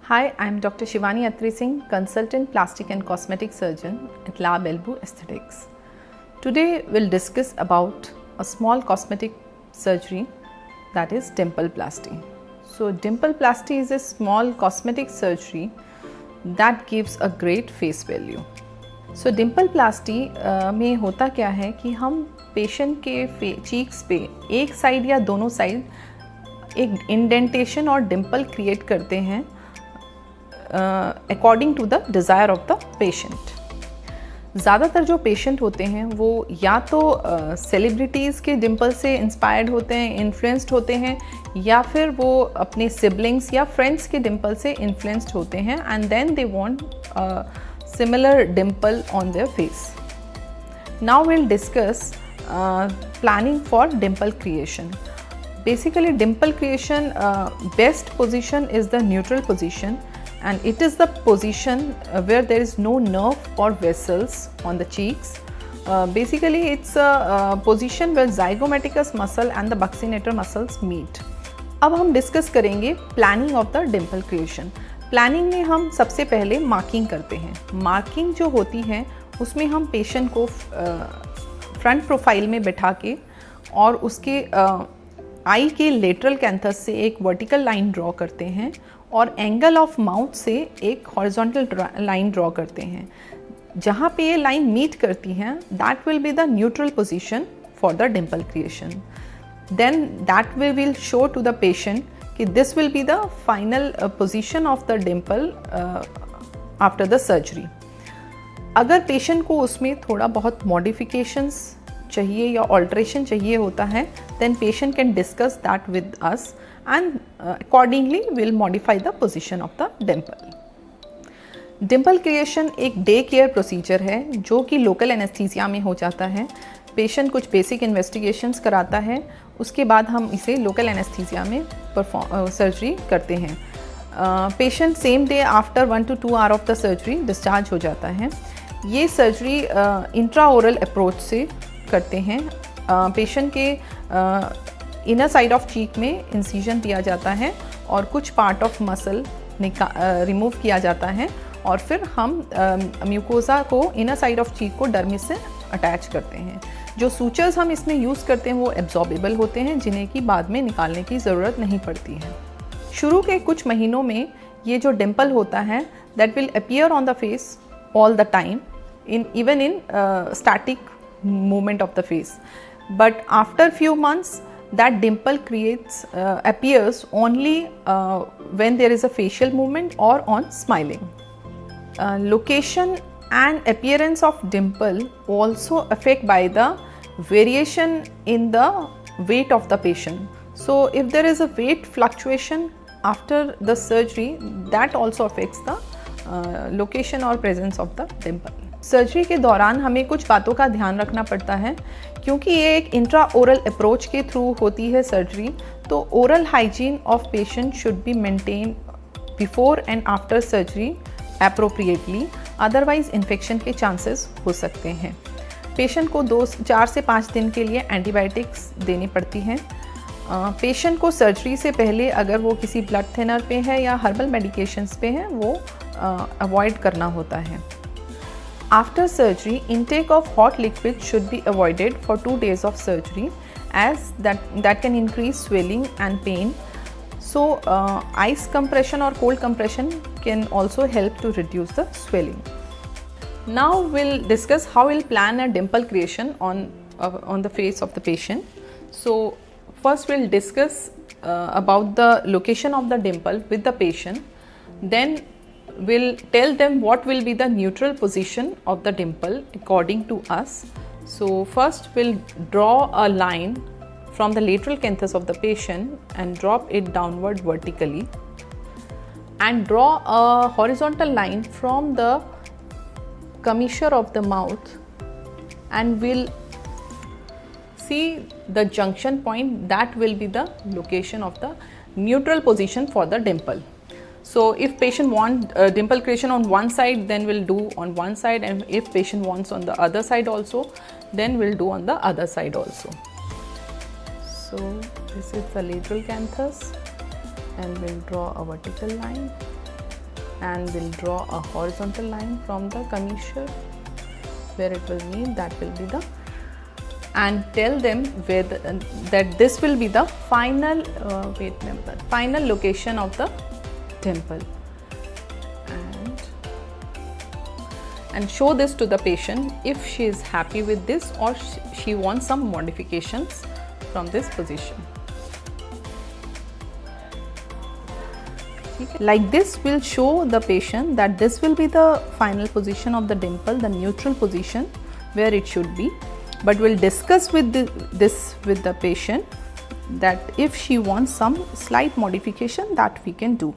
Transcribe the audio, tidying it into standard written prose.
Hi, I'm Dr. Shivani Atri Singh, consultant plastic and cosmetic surgeon at Lab Elbow Aesthetics. Today we'll discuss about a small cosmetic surgery, that is dimpleplasty. So dimpleplasty is a small cosmetic surgery that gives a great face value. So dimpleplasty में होता क्या है कि हम patient के cheeks पे एक side या दोनों साइड एक इंडेंटेशन और डिम्पल क्रिएट करते हैं according to the desire of the patient. ज़्यादातर जो पेशेंट होते हैं वो या तो सेलिब्रिटीज़ के डिम्पल से इंस्पायर्ड होते हैं, इन्फ्लुएंस्ड होते हैं, या फिर वो अपने सिबलिंग्स या फ्रेंड्स के डिम्पल से इन्फ्लुएंस्ड होते हैं and then they want similar dimple on their face. Now will discuss planning for dimple creation. Basically dimple creation best position is the neutral position, and it is the position where there is no nerve or vessels on the cheeks. Basically it's a position where zygomaticus muscle and the buccinator muscles meet. अब हम discuss करेंगे planning of the dimple creation. Planning में हम सबसे पहले marking करते हैं। Marking जो होती है उसमें हम पेशेंट को फ्रंट प्रोफाइल में बिठा के और उसके आई के लेटरल कैंथस से एक वर्टिकल लाइन ड्रॉ करते हैं और एंगल ऑफ माउथ से एक हॉरिजॉन्टल लाइन ड्रॉ करते हैं। जहाँ पे ये लाइन मीट करती हैं that will be the neutral position for the dimple creation. Then that way will show to the patient कि this will be the final position of the dimple after the surgery. अगर patient को उसमें थोड़ा बहुत modifications चाहिए या alteration चाहिए होता है then patient can discuss that with us and accordingly will modify the position of the dimple. Dimple creation एक डे केयर प्रोसीजर है जो कि लोकल एनेस्थीसिया में हो जाता है। पेशेंट कुछ बेसिक इन्वेस्टिगेशंस कराता है, उसके बाद हम इसे लोकल एनेस्थीसिया में सर्जरी करते हैं। Patient same day after 1 to 2 hour of the surgery discharge हो जाता है। ये सर्जरी इंट्राओरल अप्रोच से करते हैं। पेशेंट के इनर साइड ऑफ चीक में इंसिजन दिया जाता है और कुछ पार्ट ऑफ मसल रिमूव किया जाता है और फिर हम म्यूकोसा को इनर साइड ऑफ चीक को डर्मिस से अटैच करते हैं। जो सूचर्स हम इसमें यूज़ करते हैं वो एब्जॉर्बेबल होते हैं जिन्हें कि बाद में निकालने की ज़रूरत नहीं पड़ती है। शुरू के कुछ महीनों में ये जो डिम्पल होता है that will appear on the face all the time, even in static movement of the face, but after few months that dimple appears only when there is a facial movement or on smiling. Location and appearance of dimple also affect by the variation in the weight of the patient. So if there is a weight fluctuation after the surgery, that also affects the location और presence of the dimple. Surgery के दौरान हमें कुछ बातों का ध्यान रखना पड़ता है क्योंकि ये एक इंट्रा ओरल अप्रोच के थ्रू होती है सर्जरी, तो oral hygiene of patient should be maintain before and after surgery appropriately, otherwise infection के चांसेस हो सकते हैं। पेशेंट को 4 से 5 दिन के लिए एंटीबायोटिक्स देनी पड़ती हैं। पेशेंट को सर्जरी से पहले अगर वो किसी ब्लड थिनर पे है या हर्बल मेडिकेशंस पे है वो अवॉइड करना होता है। After surgery intake of hot liquid should be avoided for 2 days of surgery as that can increase swelling and pain. So ice compression और cold compression can also help to reduce the swelling. Now will discuss how will plan a dimple creation on the face of the patient. So first we'll discuss about the location of the dimple with the patient, then we'll tell them what will be the neutral position of the dimple according to us. So first we'll draw a line from the lateral canthus of the patient and drop it downward vertically, and draw a horizontal line from the commissure of the mouth, and we'll see the junction point, that will be the location of the neutral position for the dimple. So if patient want dimple creation on one side, then we'll do on one side, and if patient wants on the other side also, then we'll do on the other side also. So this is the lateral canthus and we'll draw a vertical line and we'll draw a horizontal line from the commissure where it will meet. That will be the, and tell them with that this will be the final final location of the dimple, and show this to the patient if she is happy with this or she wants some modifications from this position. Like this will show the patient that this will be the final position of the dimple, the neutral position where it should be, but we'll discuss with this with the patient that if she wants some slight modification, that we can do.